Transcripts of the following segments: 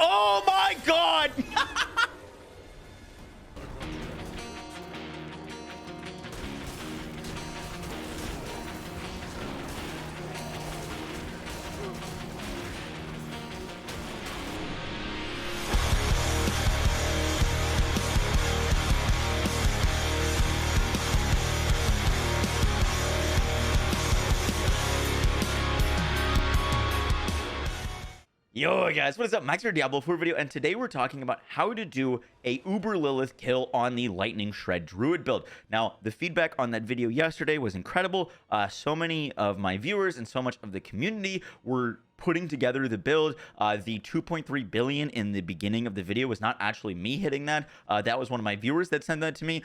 Oh my god! Yo guys, what is up? Max here, Diablo 4 video, and today we're talking about how to do a Uber Lilith kill on the Lightning Shred Druid build. Now, the feedback on that video yesterday was incredible. So many of my viewers and so much of the community were putting together the build. The 2.3 billion in the beginning of the video was not actually me hitting that. That was one of my viewers that sent that to me.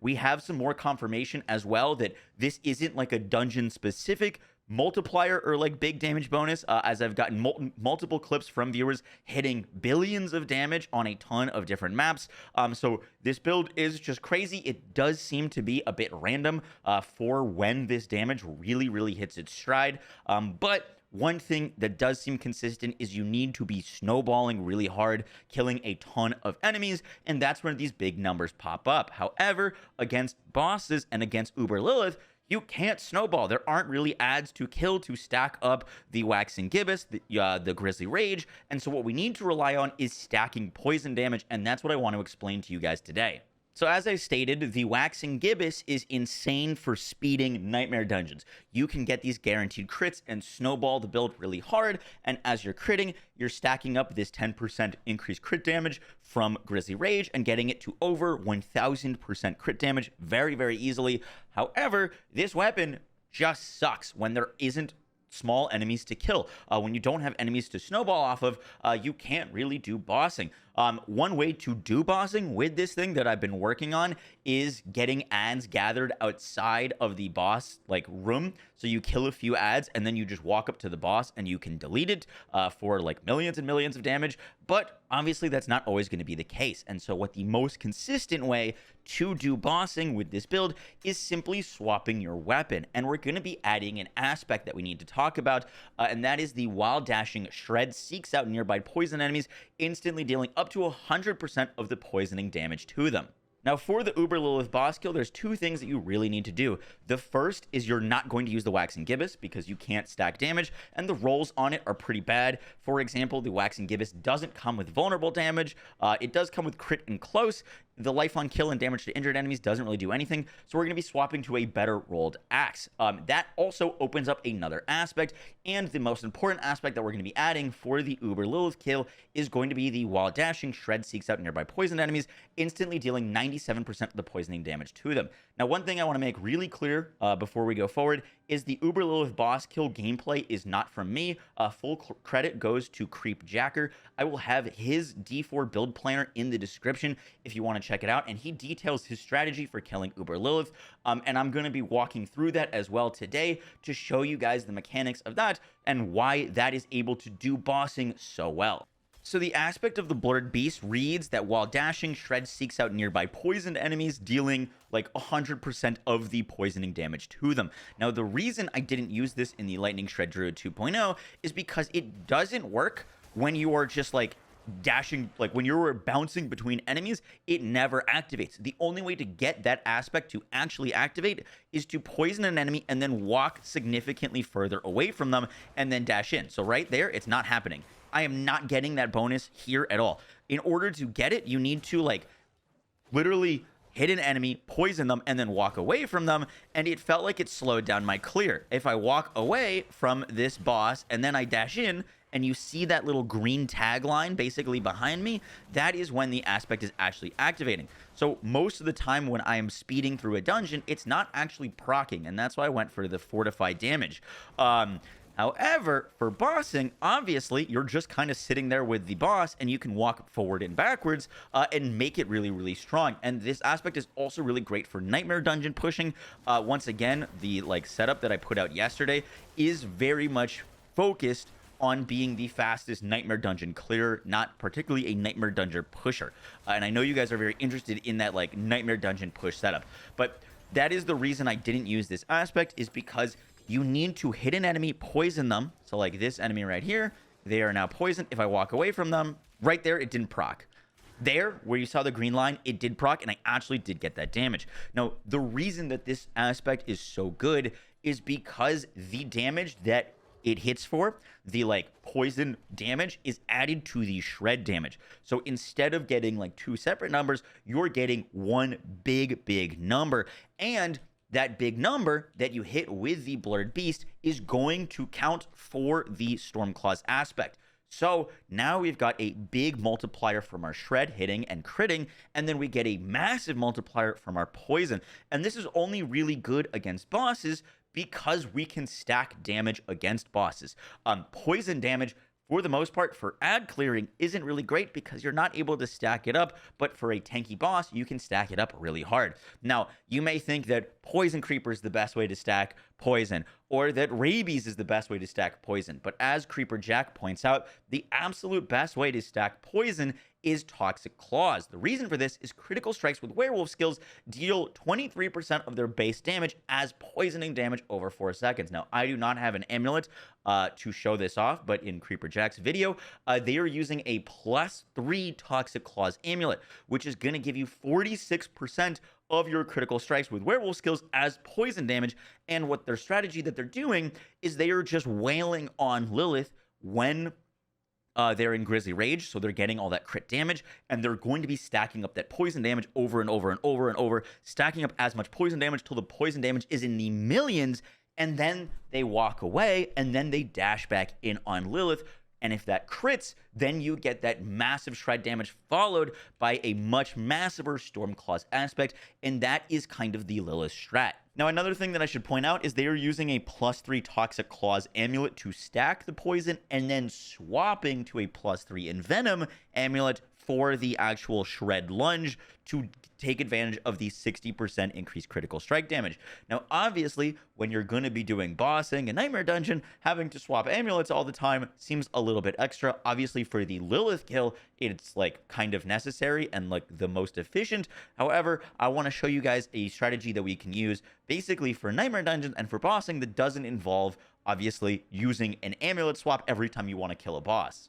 We have some more confirmation as well that this isn't like a dungeon specific multiplier or like big damage bonus, as I've gotten multiple clips from viewers hitting billions of damage on a ton of different maps. So this build is just crazy. It does seem to be a bit random for when this damage really hits its stride, but one thing that does seem consistent is you need to be snowballing really hard, killing a ton of enemies, and that's when these big numbers pop up. However, against bosses and against Uber Lilith, you can't snowball. There aren't really adds to kill to stack up the Waxing Gibbous, the Grisly Rage, and so what we need to rely on is stacking poison damage, and that's what I want to explain to you guys today. So as I stated, the Waxing Gibbous is insane for speeding Nightmare Dungeons. You can get these guaranteed crits and snowball the build really hard, and as you're critting, you're stacking up this 10% increased crit damage from Grisly Rage and getting it to over 1000% crit damage very easily. However, this weapon just sucks when there isn't small enemies to kill. When you don't have enemies to snowball off of, you can't really do bossing. One way to do bossing with this thing that I've been working on is getting ads gathered outside of the boss like room. So you kill a few ads and then you just walk up to the boss and you can delete it for like millions and millions of damage. But obviously that's not always going to be the case. And so what the most consistent way to do bossing with this build is simply swapping your weapon. And we're going to be adding an aspect that we need to talk about, and that is the while dashing shred seeks out nearby poison enemies, instantly dealing up to 100% of the poisoning damage to them. Now, for the Uber Lilith boss kill, there's two things that you really need to do. The first is you're not going to use the Waxing Gibbous because you can't stack damage, and the rolls on it are pretty bad. For example, the Waxing Gibbous doesn't come with vulnerable damage. It does come with crit and close. The life on kill and damage to injured enemies doesn't really do anything, so we're going to be swapping to a better rolled axe. That also opens up another aspect, and the most important aspect that we're going to be adding for the Uber Lilith kill is going to be the while dashing shred seeks out nearby poison enemies, instantly dealing 97% of the poisoning damage to them. Now, one thing I want to make really clear before we go forward is the Uber Lilith boss kill gameplay is not from me. Full credit goes to Creep Jacker. I will have his D4 build planner in the description if you want to check it out, and he details his strategy for killing Uber Lilith, and I'm going to be walking through that as well today to show you guys the mechanics of that and why that is able to do bossing so well. So the aspect of the Blurred Beast reads that while dashing, Shred seeks out nearby poisoned enemies, dealing like 100% of the poisoning damage to them. Now, the reason I didn't use this in the Lightning Shred Druid 2.0 is because it doesn't work when you are just like dashing, like when you're bouncing between enemies, it never activates. The only way to get that aspect to actually activate is to poison an enemy and then walk significantly further away from them and then dash in. So right there, it's not happening. I am not getting that bonus here at all. In order to get it, you need to like literally hit an enemy, poison them, and then walk away from them, and it felt like it slowed down my clear. If I walk away from this boss and then I dash in, and you see that little green tagline basically behind me, that is when the aspect is actually activating. So most of the time when I am speeding through a dungeon, it's not actually proccing, and that's why I went for the fortified damage. However, for bossing, obviously, you're just kind of sitting there with the boss, and you can walk forward and backwards and make it really strong. And this aspect is also really great for Nightmare Dungeon pushing. Once again, the like setup that I put out yesterday is very much focused on being the fastest Nightmare Dungeon clearer, not particularly a Nightmare Dungeon pusher. And I know you guys are very interested in that like Nightmare Dungeon push setup, but that is the reason I didn't use this aspect, is because you need to hit an enemy, poison them. So like this enemy right here, they are now poisoned. If I walk away from them, Right there, it didn't proc. There, where you saw the green line, it did proc, and I actually did get that damage. Now, the reason that this aspect is so good is because the damage that it hits for, the like poison damage, is added to the shred damage. So instead of getting like two separate numbers, you're getting one big number. And that big number that you hit with the Blurred Beast is going to count for the Stormclaw's aspect. So now we've got a big multiplier from our shred hitting and critting, and then we get a massive multiplier from our poison. And this is only really good against bosses because we can stack damage against bosses. Poison damage, for the most part, for ad clearing, isn't really great because you're not able to stack it up, but for a tanky boss, you can stack it up really hard. Now, you may think that Poison Creeper is the best way to stack poison, or that Rabies is the best way to stack poison, but as Creeper Jack points out, the absolute best way to stack poison is Toxic Claws. The reason for this is critical strikes with werewolf skills deal 23% of their base damage as poisoning damage over 4 seconds. Now, I do not have an amulet to show this off, but in Creeper Jack's video, they are using a +3 Toxic Claws amulet, which is going to give you 46% of your critical strikes with werewolf skills as poison damage. And what their strategy that they're doing is they are just wailing on Lilith when they're in Grisly Rage, so they're getting all that crit damage, and they're going to be stacking up that poison damage over and over, stacking up as much poison damage till the poison damage is in the millions, and then they walk away, and then they dash back in on Lilith. And if that crits, then you get that massive shred damage followed by a much massiver Stormclaw's aspect, and that is kind of the Lilith strat. Now, another thing that I should point out is they are using a +3 Toxic Claws amulet to stack the poison, and then swapping to a +3 Envenom amulet for the actual Shred Lunge to take advantage of the 60% increased critical strike damage. Now, obviously, when you're going to be doing bossing and Nightmare Dungeon, having to swap amulets all the time seems a little bit extra. Obviously, for the Lilith kill, it's like kind of necessary and like the most efficient. However, I want to show you guys a strategy that we can use basically for Nightmare Dungeon and for bossing that doesn't involve, obviously, using an amulet swap every time you want to kill a boss.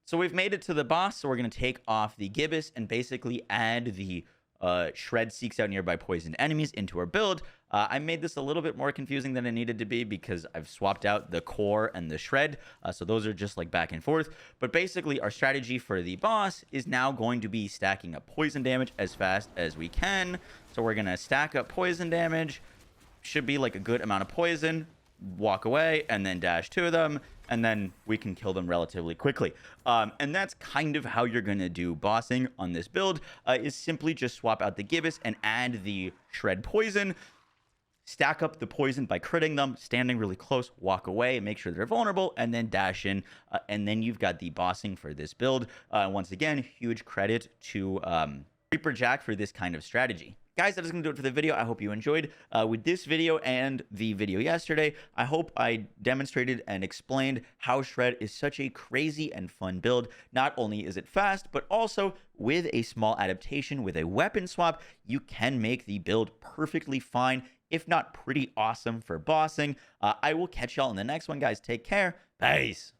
So we've made it to the boss, so we're going to take off the Gibbous and basically add the Shred Seeks Out Nearby Poisoned Enemies into our build. I made this a little bit more confusing than it needed to be because I've swapped out the Core and the Shred, so those are just like back and forth. But basically, our strategy for the boss is now going to be stacking up poison damage as fast as we can. So we're going to stack up poison damage, should be like a good amount of poison, walk away, and then dash to them, and then we can kill them relatively quickly. And that's kind of how you're going to do bossing on this build, is simply just swap out the Gibbous and add the Shred Poison, stack up the poison by critting them, standing really close, walk away, make sure they're vulnerable, and then dash in, and then you've got the bossing for this build. Once again, huge credit to Creeper Jack for this kind of strategy. Guys, that is going to do it for the video. I hope you enjoyed. With this video and the video yesterday, I hope I demonstrated and explained how Shred is such a crazy and fun build. Not only is it fast, but also with a small adaptation with a weapon swap, you can make the build perfectly fine, if not pretty awesome for bossing. I will catch y'all in the next one, guys. Take care. Peace.